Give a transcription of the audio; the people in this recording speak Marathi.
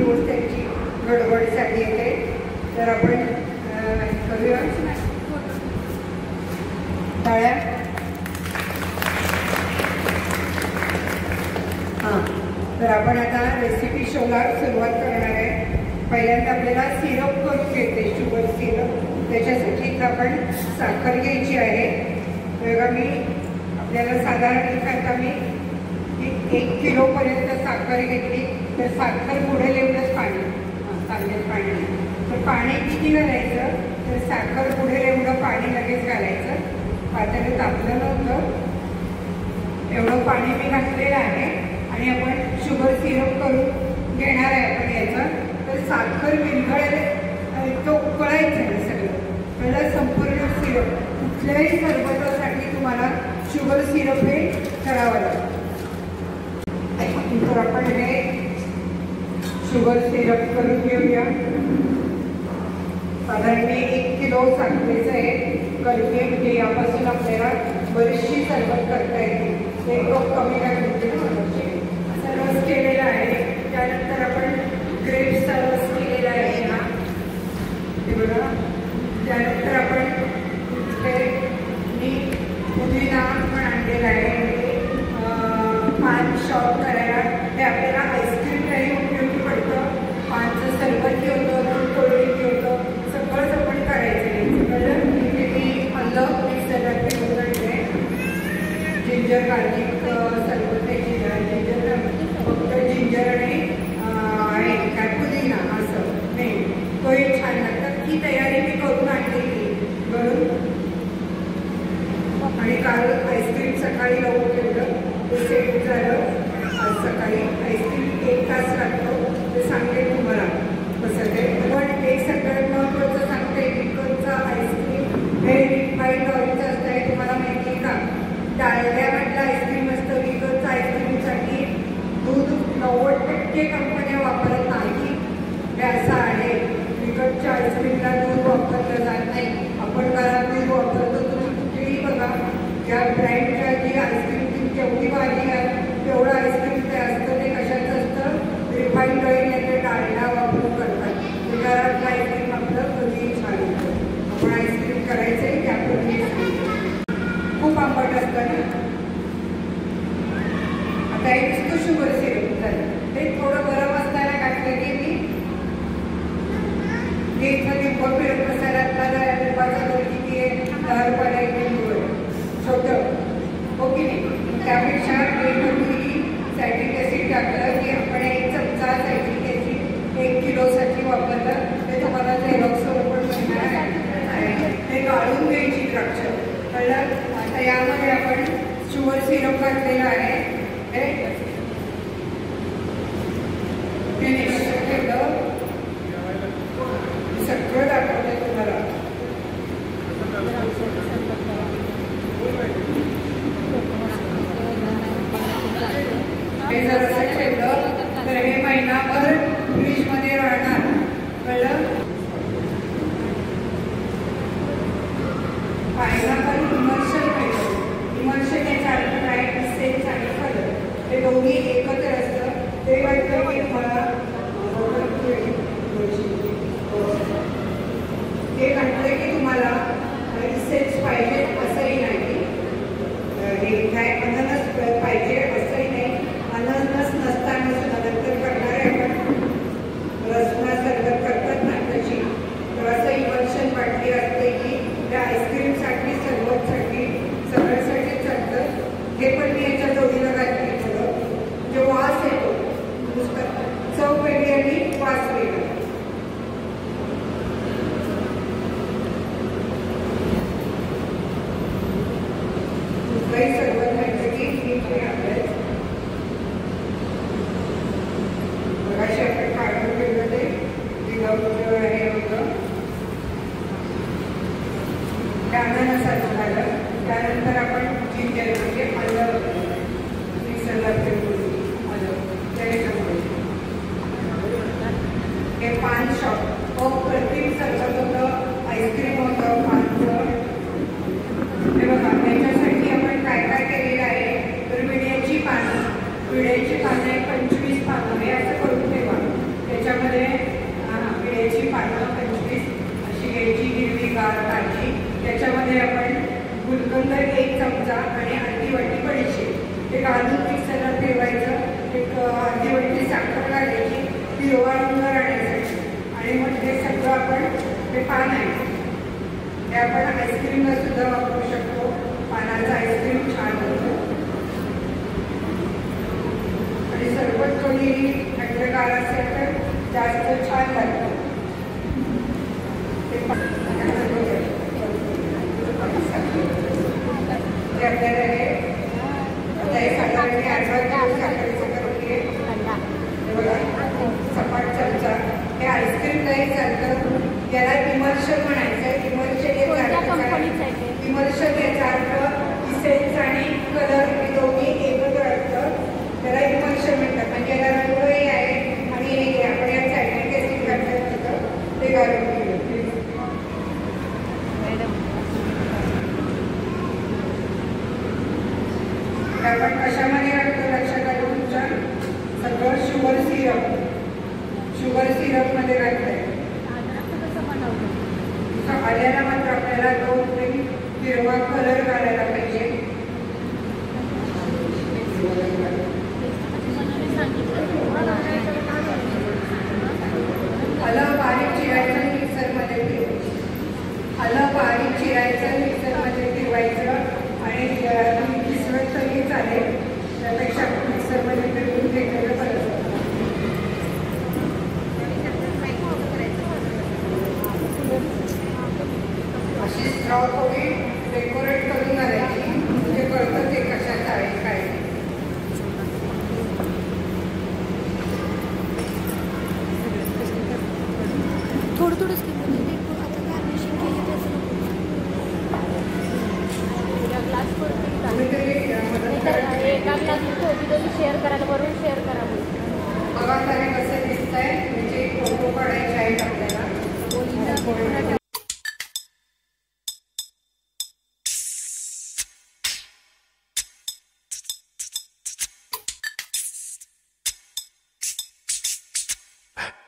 दिवस त्यांची गडबडीसाठी येते. तर आपण करूया टाळ्या. हां, तर आपण आता रेसिपी शोला सुरुवात करणार आहे. पहिल्यांदा आपल्याला सिरप करून घ्यायचे, शुगर सिरप. त्याच्यासाठी आपण साखर घ्यायची आहे. बघा मी आपल्याला साधारण आता मी 1 किलोपर्यंत साखर घेतली. तर साखर बुडेल एवढंच पाणी, चांगलं पाणी. तर पाणी किती घालायचं, तर साखर बुडेल एवढं पाणी लगेच घालायचं. पातेलं तापलं नव्हतं एवढं पाणी मी घातलेलं आहे. आणि आपण शुगर सिरप करून घेणार आहे आपण याचं. तर साखर विरघळेल तो उकळायचं आहे सगळं. पहिला संपूर्ण सिरप, कुठल्याही सरबतासाठी तुम्हाला शुगर सिरप हे करावं लागतं. तर आपण हे शुगर सिरप करून घेऊया. साधारण मी 1 किलो साखरेचं आहे करते. म्हणजे यापासून आपल्याला बरीचशी सरबत करता येते. ते कमी लागते असा रस केलेला आहे. त्यानंतर आपण ग्रेप्सचा रस केलेला आहे हा, हे बघा. त्यानंतर आपण मी पुदिना पण आणलेला आहे. पान शॉप करायला हे आपल्याला आईस्क्रीमलाही उपयोगी पडतं. पानचं सरबत होतं, कोल्ड्रिंक होतं, सगळंच आपण करायचं. कळलं. इथे मी आलं मिक्सरला फिरवून आणले. जिंजर गार्लिक सरबत आहे. जिंजर फक्त जिंजर आणि काय पुदिना असं नाही, तोही छान लागतात. ही तयारी मी करून आणलेली घरून. आणि काल आईस्क्रीम सकाळी लावून ठेवलं, ते सेट झालं. आज सकाळी आईस्क्रीम 1 तास लागतो. ते सांगते तुम्हाला कसं ते. पण एक सगळ्यात महत्त्वाचं सांगते, विकतचं आईस्क्रीम हे रिफाईंड ऑइलचं असतं. हे तुम्हाला माहिती आहे का. डालड्यामधलं आईस्क्रीम असतं. विकतचं आईस्क्रीमसाठी दूध 90% कंपन्या वापरत नाही. हे असं आहे. विकतच्या आईस्क्रीमला दूध वापरलं जात नाही. आपण घरात दूध वापरतो. तुम्ही कुठेही बघा, या ब्रँडच्या जी आईस्क्रीम जेवढी भाजी आहे तेवढं आईस्क्रीम ते असतं. ते कशाचं असतं, रिफाईंड ऑइल नाही डालडा वापरून करतात. घरातलं आईस्क्रीम आपलं कधीही छान होतं. आपण आईस्क्रीम करायचं आहे त्यापूर्वी खूप आंबट असतं ना. आता हे नुसतं शुगर सिरप झालं. ते थोडं गरम असताना टाकलं की मी इथं लिंब फिरत बसायला लिंबाचा दर किती आहे, 10 रुपयाला 1 लिंबू आहे छोटं, हो की नाही. त्यापेक्षा सायट्रिक ॲसिड टाकलं की आपण 1 चमचा सायट्रिक ॲसिड 1 किलोसाठी वापरलं. ते तुम्हाला झेरॉक्सवर पण मिळणार आहे. ते गाळून घ्यायची द्राक्ष. कळलं. आता यामध्ये आपण शुगर सिरप घातलेलं आहे. हे फिनिश ठेवलं. सगळं दाखवते तुम्हाला. हे जर असं ठेवलं तर हे महिनाभर फ्रीजमध्ये राहणार. कळलं. पायनापल इमर्शन पाहिजे. इमर्शन याचा अर्थ काय, इसेन्स आणि कलर हे दोन्ही एकत्र असतं. ते वाटतं की मला हे म्हटलं की तुम्हाला इसेन्स पाहिजे असंही नाही. हे काय अननस पाहिजे असंही नाही. अननस नसताना सुद्धा नंतर करणार आहे आपण रसना सरबत करतात ना तशी. तर असं इमर्शन वाटली असते की त्या आईस्क्रीमसाठी सरबतसाठी सगळ्यासाठी चालतं. हे पण मी याच्या जोडीला घातली थोडं. म्हणजे वास येतो नुसतं, चव वेगळी आणि वास वेगळा. दुसराही सरबत म्हटलं की मी आपल्या बघाशी आपण काढून ठेवलं. ते दिलं हे होतं अननसाचं झालं. त्यानंतर आपण जिंजर म्हणजे आलं मिक्सरला फिरवून आलं त्याने समजायचं. हे पान शॉप अप्रतिम सरबत होतं. आईस्क्रीम होतं पानचं. हे बघा. त्याच्यासाठी आपण काय काय केलेलं आहे, तर विड्याची पानं आहे 25 पानं. हे असं करून ठेवा. त्याच्या त्याच्यामध्ये केळीची पानं 25 अशी घ्यायची, हिरवीगार ताजी. त्याच्यामध्ये आपण गुलकंद 1 चमचा आणि अर्धी वाटी बडीशेप हे घालून मिक्सरला फिरवायचं. एक अर्धी वाटी साखर घालायची हिरवा रंग राहण्यासाठी. आणि मग हे सगळं आपण हे पान आहे हे आपण आईस्क्रीमला सुद्धा वापरू शकतो. पानाचं आईस्क्रीम छान होतं आणि सरबत थोडी थंडगार असेल तर जास्त छान लागतं. ते आपल्याला हे साखरेने 18 किलो साखरेचं करून घे. बघा सपाट चमचा. हे आईस्क्रीम नाही चालतं, याला इमर्शन म्हणायचं आहे. इमर्शन याचा अर्थ इसेन्स आणि कलर हे दोन्ही एकत्र असतं. त्याला इमर्शन म्हणतात. म्हणजे याला रंगही आहे आणि हे आपण या सायट्रिक ॲसिड घातलं होतं ते घालून घेऊ. आपण कशामध्ये घालतो लक्षात आलं तुमच्या? सगळं शुगर सिरपमध्ये घातलंय. आल्याला मात्र आपल्याला 2 थेंब हिरवा कलर घालायला पाहिजे. आलं बारीक चिरायचं मिक्सरमध्ये फिरवायचं. आलं बारीक चिरायचं मिक्सरमध्ये फिरवायचं आणि मिसळत तरी चालेल. त्यापेक्षा आपण मिक्सरमध्ये फिरवून घेतलेलं बरं. अशी स्ट्रॉ थोडी डेकोरेट करून घालायची म्हणजे कळतं ते कशात आहे काय. थोडं थोडंच एका ग्लास शेअर करायला बरोबर शेअर करा. बघा